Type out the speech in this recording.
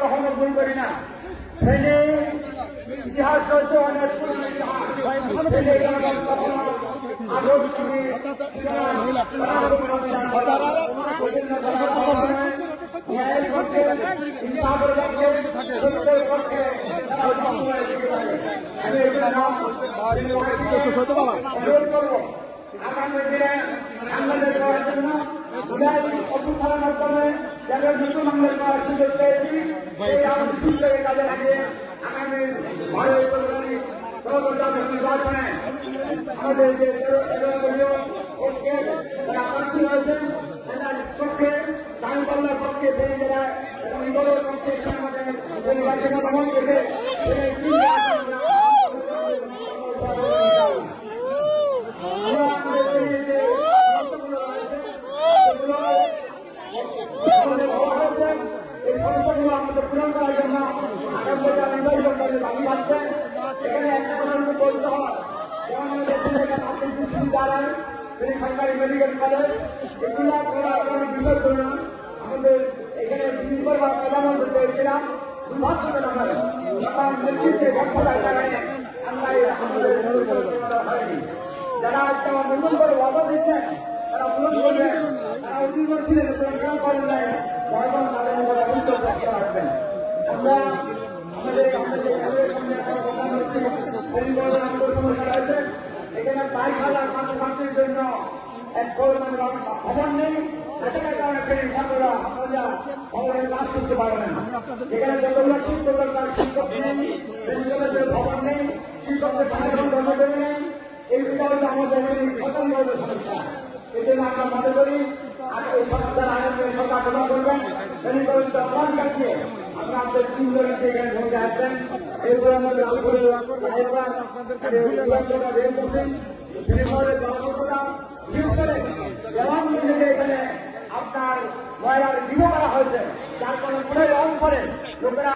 কখনো ভুল করি না। ট্রেনে ইতিহাস রয়েছে অনেক পুরনো ইতিহাস। কখনো আগামী দিনে বাংলাদেশ করার জন্য অভ্যুত্থানের মাধ্যমে যাদের নতুন বাংলাদেশ করার সুযোগ পেয়েছি সেই সুযোগকে কাজে লাগিয়ে আগামী নির্বাচনে আমাদের যে যারা প্রার্থী হয়েছেন তাদের পক্ষে দাঁড়িপাল্লার পক্ষে সেই জেলায় এবং ইন্দোরের পক্ষে আমাদের নির্বাচনে ভ্রমণ করে এই সমস্যাগুলো আমাদের পূরণ করার জন্য দাবি রাখছেন। এখানে একটা কথা বলতে হয়, যেমন আমাদের আর্থিক বিশ্ববিদ্যালয়, সরকারি মেডিকেল কলেজ, এগুলো কোনো বিষয় ছিল না। আমাদের এখানে দিনভর বা প্রধানমন্ত্রী পেয়েছিলাম নেতৃত্বে ব্যর্থতার কারণে আমরা আমাদের হয়নি। যারা আজকে আমার নতুন করে ওয়াদা দিচ্ছেন তারা পূরণ করবেন, তারা উদ্দীর্ণ ছিলেন পূরণ করেন নাই, বয়বন তাদের উপরে অভিযোগ রাখতে পারবেন। আমরা আমাদের সমস্যা রয়েছে, এখানে 22,000 ছাত্রছাত্রীর জন্য এক ভবন নেই, সেটার কারণে ছাত্ররা আপনারা ভবনের কাজ করতে পারবেন না। এখানে যতগুলো শিক্ষক দরকার শিক্ষক নেই, ভবন নেই, শিক্ষকদের কর্মচারী নেই, এইগুলো হচ্ছে আমাদের প্রথম বড় সমস্যা। এই জন্য আমরা মনে করি এই সমস্যার আয়োজনে সরকার প্রদান করবেন, অপমান কাটিয়ে আমরা আমাদের স্কুলগুলোকে এখানে ভূমিকা আসবেন। এরপরে আমাদের এখানে আপনার ময়লার বিভ করা হয়েছে, যার কারণে অঞ্চলে লোকেরা